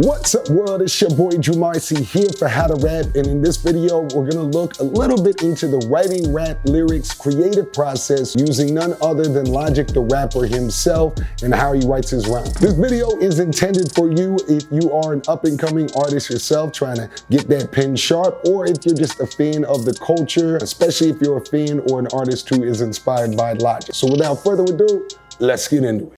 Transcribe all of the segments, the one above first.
What's up, world? It's your boy Drew Marcy here for How to Rap, and in this video we're gonna look a little bit into the writing rap lyrics creative process using none other than Logic the rapper himself and how he writes his rhymes. This video is intended for you if you are an up-and-coming artist yourself trying to get that pen sharp, or if you're just a fan of the culture, especially if you're a fan or an artist who is inspired by Logic. So without further ado, let's get into it.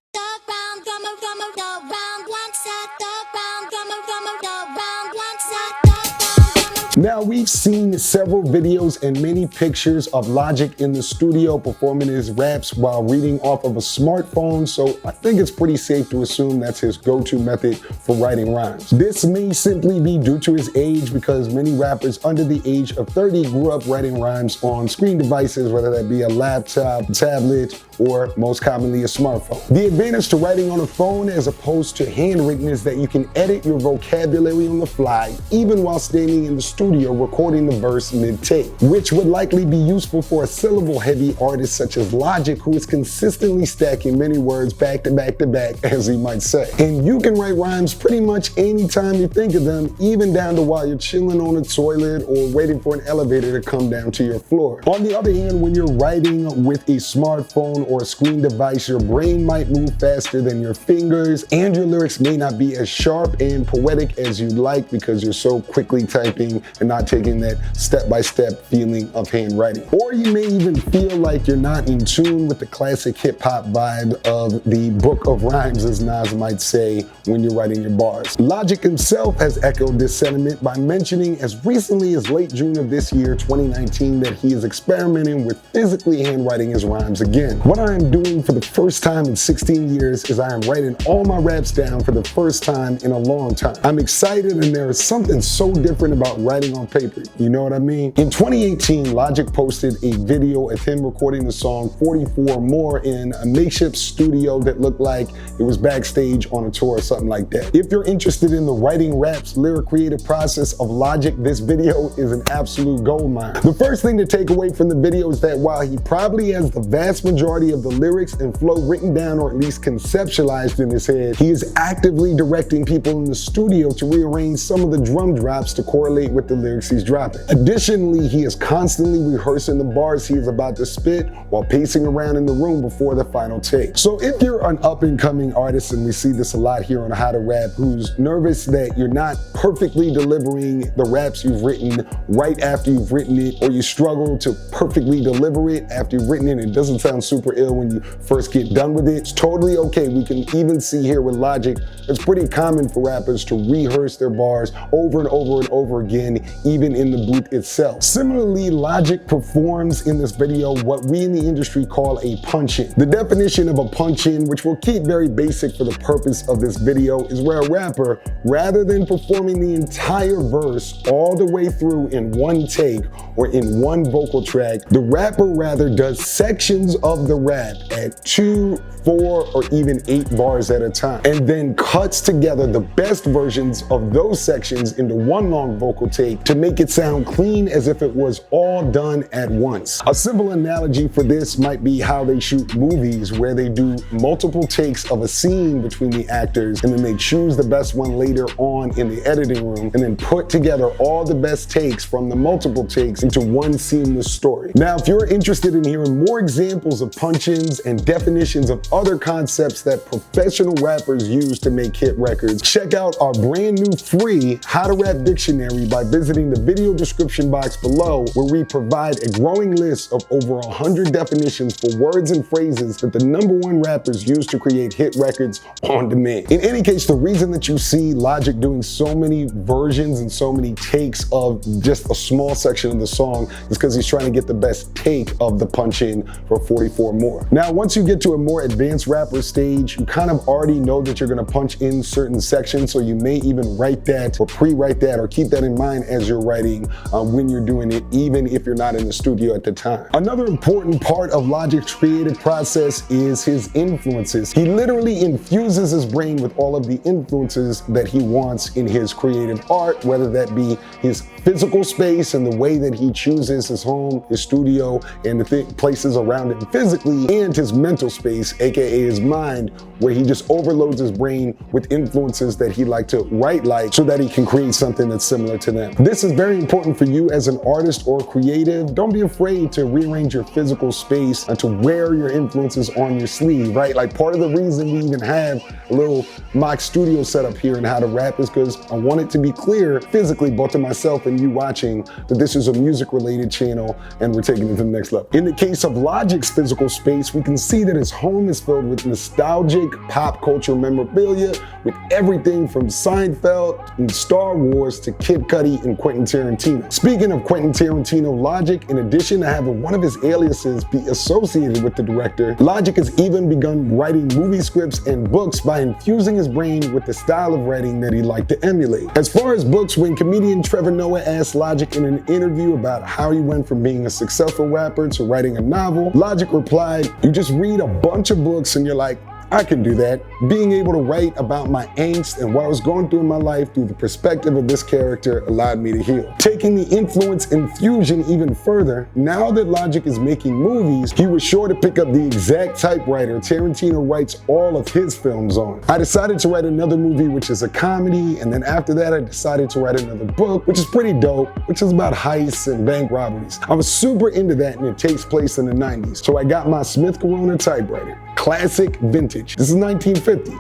Now, we've seen several videos and many pictures of Logic in the studio performing his raps while reading off of a smartphone, so I think it's pretty safe to assume that's his go-to method for writing rhymes. This may simply be due to his age, because many rappers under the age of 30 grew up writing rhymes on screen devices, whether that be a laptop, tablet, or most commonly a smartphone. The advantage to writing on a phone as opposed to handwritten is that you can edit your vocabulary on the fly, even while standing in the studio recording the verse mid-take, which would likely be useful for a syllable-heavy artist such as Logic, who is consistently stacking many words back to back to back, as he might say. And you can write rhymes pretty much anytime you think of them, even down to while you're chilling on a toilet or waiting for an elevator to come down to your floor. On the other hand, when you're writing with a smartphone or a screen device, your brain might move faster than your fingers, and your lyrics may not be as sharp and poetic as you'd like because you're so quickly typing and not taking that step-by-step feeling of handwriting. Or you may even feel like you're not in tune with the classic hip-hop vibe of the book of rhymes, as Nas might say, when you're writing your bars. Logic himself has echoed this sentiment by mentioning as recently as late June of this year, 2019, that he is experimenting with physically handwriting his rhymes again. What I am doing for the first time in 16 years is I am writing all my raps down for the first time in a long time. I'm excited, and there is something so different about writing on paper, you know what I mean? In 2018, Logic posted a video of him recording the song 44 More in a makeshift studio that looked like it was backstage on a tour or something like that. If you're interested in the writing raps lyric creative process of Logic, this video is an absolute goldmine. The first thing to take away from the video is that while he probably has the vast majority of the lyrics and flow written down, or at least conceptualized in his head, he is actively directing people in the studio to rearrange some of the drum drops to correlate with the lyrics he's dropping. Additionally, he is constantly rehearsing the bars he is about to spit while pacing around in the room before the final take. So if you're an up-and-coming artist, and we see this a lot here on How to Rap, who's nervous that you're not perfectly delivering the raps you've written right after you've written it, or you struggle to perfectly deliver it after you've written it, and it doesn't sound super ill when you first get done with it, it's totally okay. We can even see here with Logic, it's pretty common for rappers to rehearse their bars over and over and over again, even in the booth itself. Similarly, Logic performs in this video what we in the industry call a punch-in. The definition of a punch-in, which we'll keep very basic for the purpose of this video, is where a rapper, rather than performing the entire verse all the way through in one take or in one vocal track, the rapper rather does sections of the rap at 2, 4, or even 8 bars at a time, and then cuts together the best versions of those sections into one long vocal take to make it sound clean, as if it was all done at once. A simple analogy for this might be how they shoot movies, where they do multiple takes of a scene between the actors, and then they choose the best one later on in the editing room, and then put together all the best takes from the multiple takes into one seamless story. Now, if you're interested in hearing more examples of punch-ins and definitions of other concepts that professional rappers use to make hit records, check out our brand new free How to Rap dictionary by visiting the video description box below, where we provide a growing list of over 100 definitions for words and phrases that the #1 rappers use to create hit records on demand. In any case, the reason that you see Logic doing so many versions and so many takes of just a small section of the song is because he's trying to get the best take of the punch-in for 44 More. Now, once you get to a more advanced rapper stage, you kind of already know that you're going to punch in certain sections, so you may even write that or pre-write that or keep that in mind as you're writing when you're doing it, even if you're not in the studio at the time. Another important part of Logic's creative process is his influences. He literally infuses his brain with all of the influences that he wants in his creative art, whether that be his physical space and the way that he chooses his home, his studio, and the places around it physically, and his mental space, aka his mind, where he just overloads his brain with influences that he like to write like, so that he can create something that's similar to them. This is very important for you as an artist or creative. Don't be afraid to rearrange your physical space and to wear your influences on your sleeve, right? Like, part of the reason we even have a little mock studio setup here in How to Rap is because I want it to be clear physically, both to myself and you watching, that this is a music related channel and we're taking it to the next level. In the case of Logic's physical space, we can see that his home is filled with nostalgic pop culture memorabilia, with everything from Seinfeld and Star Wars to Kid Cudi and Quentin Tarantino. Speaking of Quentin Tarantino, Logic, in addition to having one of his aliases be associated with the director, Logic has even begun writing movie scripts and books by infusing his brain with the style of writing that he liked to emulate. As far as books, when comedian Trevor Noah asked Logic in an interview about how he went from being a successful rapper to writing a novel, Logic replied, "You just read a bunch of books and you're like, I can do that." Being able to write about my angst and what I was going through in my life through the perspective of this character allowed me to heal. Taking the influence infusion even further, now that Logic is making movies, he was sure to pick up the exact typewriter Tarantino writes all of his films on. I decided to write another movie, which is a comedy, and then after that I decided to write another book, which is pretty dope, which is about heists and bank robberies. I was super into that, and it takes place in the 90s, so I got my Smith Corona typewriter. Classic vintage. This is 1950.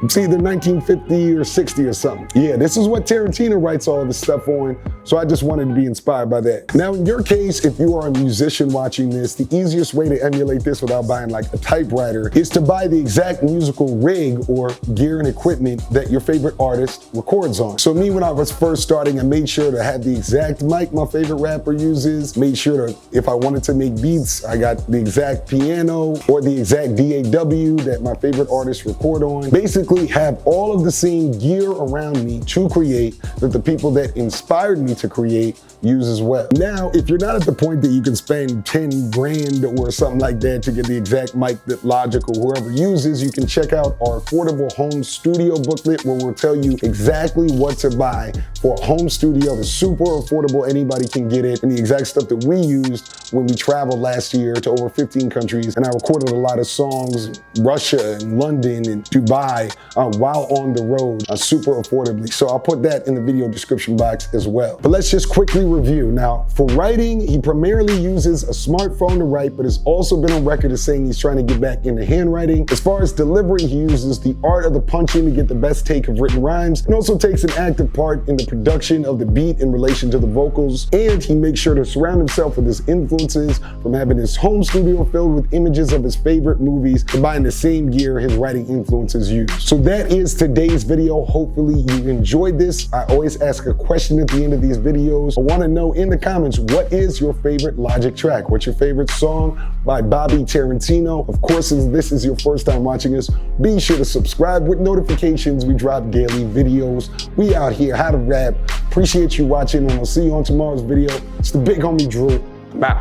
It's either 1950 or 60 or something. Yeah, this is what Tarantino writes all of his stuff on, so I just wanted to be inspired by that. Now, in your case, if you are a musician watching this, the easiest way to emulate this without buying like a typewriter is to buy the exact musical rig or gear and equipment that your favorite artist records on. So me, when I was first starting, I made sure to have the exact mic my favorite rapper uses, made sure to, if I wanted to make beats, I got the exact piano or the exact DAW that my favorite artists record on. Basically, have all of the same gear around me to create that the people that inspired me to create use as well. Now, if you're not at the point that you can spend 10 grand or something like that to get the exact mic that Logic or whoever uses, you can check out our affordable home studio booklet, where we'll tell you exactly what to buy for a home studio that's super affordable, anybody can get it, and the exact stuff that we used when we traveled last year to over 15 countries, and I recorded a lot of songs in Russia and London and Dubai while on the road super affordably. So I'll put that in the video description box as well. But let's just quickly review. Now, for writing, he primarily uses a smartphone to write, but has also been on record as saying he's trying to get back into handwriting. As far as delivery, he uses the art of the punching to get the best take of written rhymes, and also takes an active part in the production of the beat in relation to the vocals. And he makes sure to surround himself with his influences, from having his home studio filled with images of his favorite movies to buying the same gear his writing influences use. So that is today's video. Hopefully you enjoyed this. I always ask a question at the end of these videos. I want to know in the comments, what is your favorite Logic track? What's your favorite song by Bobby Tarantino? Of course, if this is your first time watching us, be sure to subscribe with notifications. We drop daily videos. We out here, How to Rap. Appreciate you watching, and I'll see you on tomorrow's video. It's the big homie Drew. I'm out.